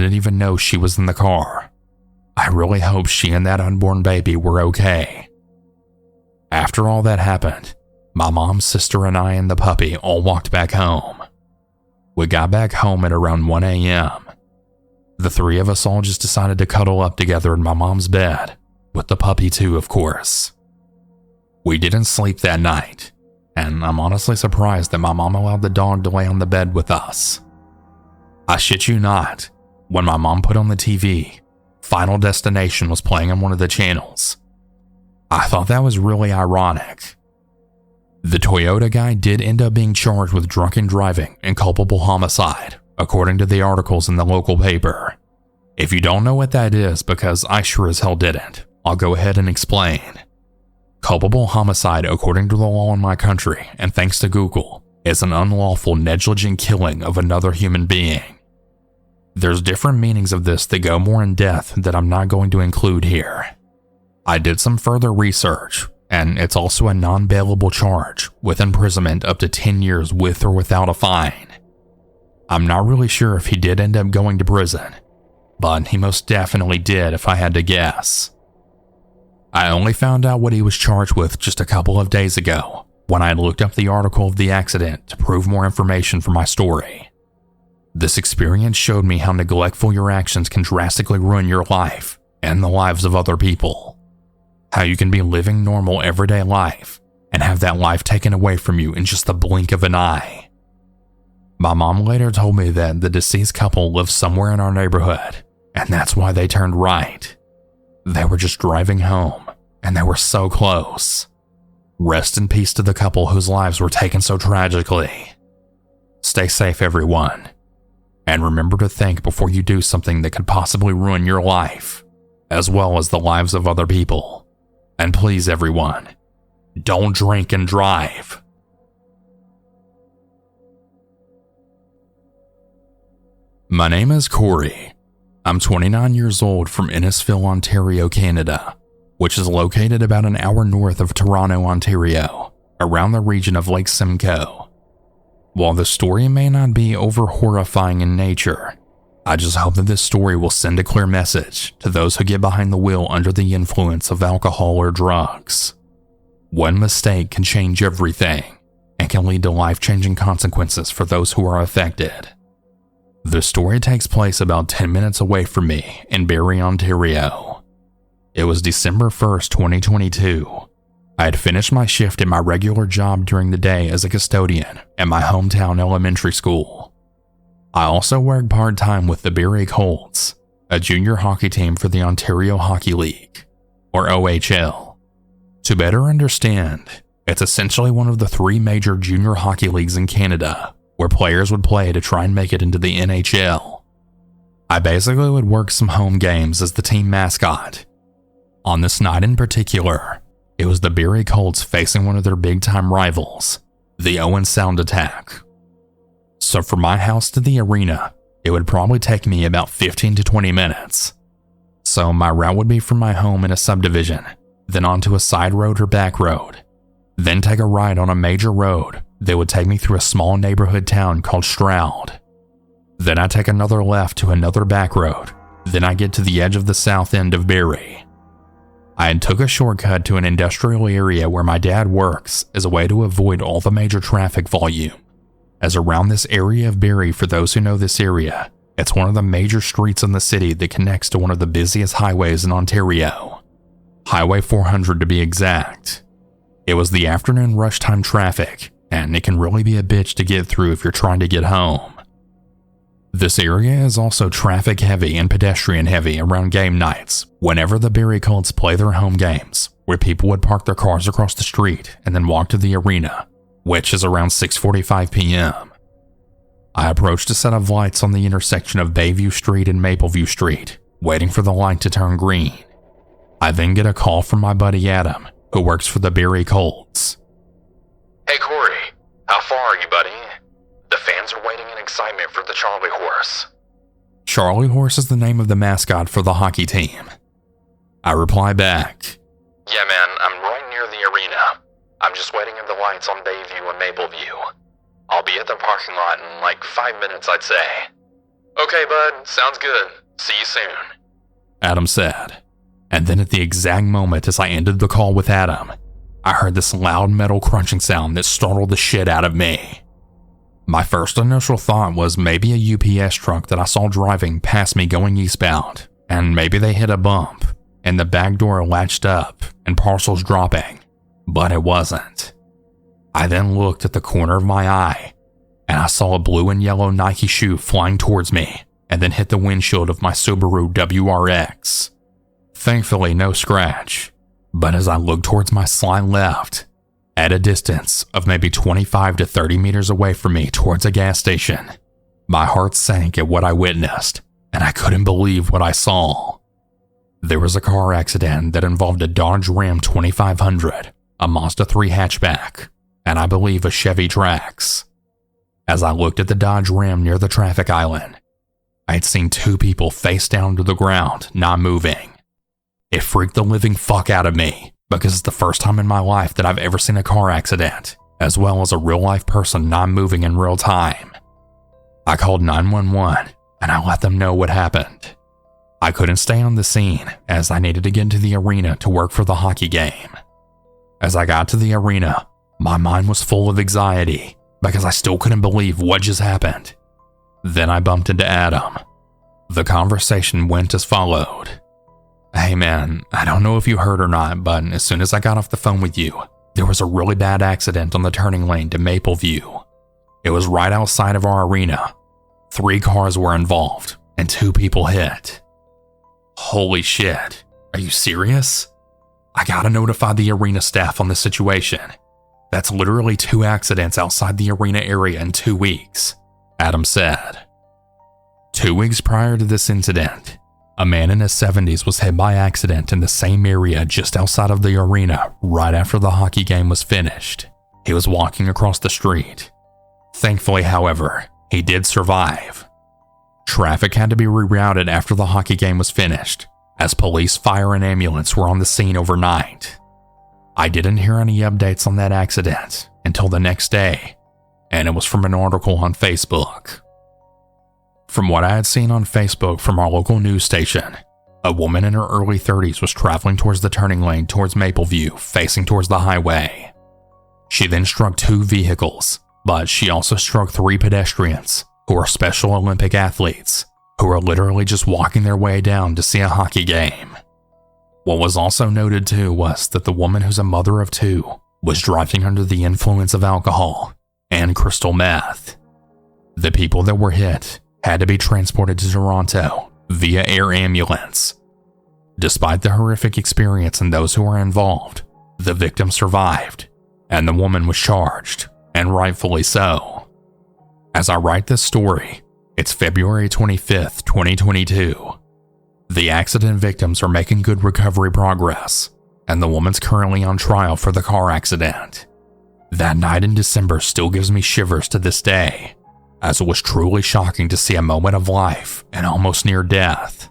didn't even know she was in the car. I really hope she and that unborn baby were okay. After all that happened, my mom, sister, and I and the puppy all walked back home. We got back home at around 1 a.m. The three of us all just decided to cuddle up together in my mom's bed, with the puppy too, of course. We didn't sleep that night, and I'm honestly surprised that my mom allowed the dog to lay on the bed with us. I shit you not, when my mom put on the TV, Final Destination was playing on one of the channels. I thought that was really ironic. The Toyota guy did end up being charged with drunken driving and culpable homicide, according to the articles in the local paper. If you don't know what that is, because I sure as hell didn't, I'll go ahead and explain. Culpable homicide, according to the law in my country, and thanks to Google, is an unlawful, negligent killing of another human being. There's different meanings of this that go more in depth that I'm not going to include here. I did some further research, and it's also a non-bailable charge with imprisonment up to 10 years with or without a fine. I'm not really sure if he did end up going to prison, but he most definitely did if I had to guess. I only found out what he was charged with just a couple of days ago when I had looked up the article of the accident to prove more information for my story. This experience showed me how neglectful your actions can drastically ruin your life and the lives of other people. How you can be living normal everyday life and have that life taken away from you in just the blink of an eye. My mom later told me that the deceased couple lived somewhere in our neighborhood, and that's why they turned right. They were just driving home, and they were so close. Rest in peace to the couple whose lives were taken so tragically. Stay safe, everyone. And remember to think before you do something that could possibly ruin your life, as well as the lives of other people. And please, everyone, don't drink and drive. My name is Corey. I'm 29 years old from Innisfil, Ontario, Canada, which is located about an hour north of Toronto, Ontario, around the region of Lake Simcoe. While the story may not be over horrifying in nature, I just hope that this story will send a clear message to those who get behind the wheel under the influence of alcohol or drugs. One mistake can change everything and can lead to life-changing consequences for those who are affected. The story takes place about 10 minutes away from me in Barrie, Ontario. It was December 1st, 2022. I had finished my shift at my regular job during the day as a custodian at my hometown elementary school. I also worked part-time with the Barrie Colts, a junior hockey team for the Ontario Hockey League, or OHL. To better understand, it's essentially one of the three major junior hockey leagues in Canada, where players would play to try and make it into the NHL. I basically would work some home games as the team mascot. On this night in particular, it was the Barrie Colts facing one of their big-time rivals, the Owen Sound Attack. So from my house to the arena, it would probably take me about 15 to 20 minutes. So my route would be from my home in a subdivision, then onto a side road or back road, then take a ride on a major road that would take me through a small neighborhood town called Stroud. Then I take another left to another back road, then I get to the edge of the south end of Barrie. I had took a shortcut to an industrial area where my dad works as a way to avoid all the major traffic volume, as around this area of Barrie, for those who know this area, it's one of the major streets in the city that connects to one of the busiest highways in Ontario, Highway 400 to be exact. It was the afternoon rush time traffic, and it can really be a bitch to get through if you're trying to get home. This area is also traffic heavy and pedestrian heavy around game nights, whenever the Barrie Colts play their home games, where people would park their cars across the street and then walk to the arena, which is around 6:45 p.m. I approached a set of lights on the intersection of Bayview Street and Mapleview Street, waiting for the light to turn green. I then get a call from my buddy Adam, who works for the Barrie Colts. Hey Corey, how far are you, buddy? The fans are waiting in excitement for the Charlie Horse. Charlie Horse is the name of the mascot for the hockey team. I reply back. Yeah man, I'm right near the arena. I'm just waiting at the lights on Bayview and Mapleview. I'll be at the parking lot in like 5 minutes, I'd say. Okay, bud, sounds good. See you soon. Adam said. And then at the exact moment as I ended the call with Adam, I heard this loud metal crunching sound that startled the shit out of me. My first initial thought was maybe a UPS truck that I saw driving past me going eastbound, and maybe they hit a bump, and the back door latched up and parcels dropping, but it wasn't. I then looked at the corner of my eye, and I saw a blue and yellow Nike shoe flying towards me and then hit the windshield of my Subaru WRX. Thankfully, no scratch, but as I looked towards my slight left, at a distance of maybe 25 to 30 meters away from me towards a gas station, my heart sank at what I witnessed, and I couldn't believe what I saw. There was a car accident that involved a Dodge Ram 2500, a Mazda 3 hatchback, and I believe a Chevy Trax. As I looked at the Dodge Ram near the traffic island, I had seen two people face down to the ground, not moving. It freaked the living fuck out of me because it's the first time in my life that I've ever seen a car accident, as well as a real-life person not moving in real time. I called 911 and I let them know what happened. I couldn't stay on the scene as I needed to get into the arena to work for the hockey game. As I got to the arena, my mind was full of anxiety because I still couldn't believe what just happened. Then I bumped into Adam. The conversation went as followed. Hey man, I don't know if you heard or not, but as soon as I got off the phone with you, there was a really bad accident on the turning lane to Mapleview. It was right outside of our arena. 3 cars were involved, and 2 people hit. Holy shit, are you serious? I gotta notify the arena staff on this situation. That's literally 2 accidents outside the arena area in 2 weeks, Adam said. 2 weeks prior to this incident, a man in his 70s was hit by accident in the same area just outside of the arena right after the hockey game was finished. He was walking across the street. Thankfully, however, he did survive. Traffic had to be rerouted after the hockey game was finished, as police, fire, and ambulance were on the scene overnight. I didn't hear any updates on that accident until the next day, and it was from an article on Facebook. From what I had seen on Facebook from our local news station, a woman in her early 30s was traveling towards the turning lane towards Mapleview, facing towards the highway. She then struck 2 vehicles, but she also struck 3 pedestrians who are Special Olympic athletes who are literally just walking their way down to see a hockey game. What was also noted too was that the woman, who's a mother of 2, was driving under the influence of alcohol and crystal meth. The people that were hit had to be transported to Toronto via air ambulance. Despite the horrific experience and those who were involved, the victim survived, and the woman was charged, and rightfully so. As I write this story, it's February 25th, 2022. The accident victims are making good recovery progress, and the woman's currently on trial for the car accident. That night in December still gives me shivers to this day, as it was truly shocking to see a moment of life and almost near death.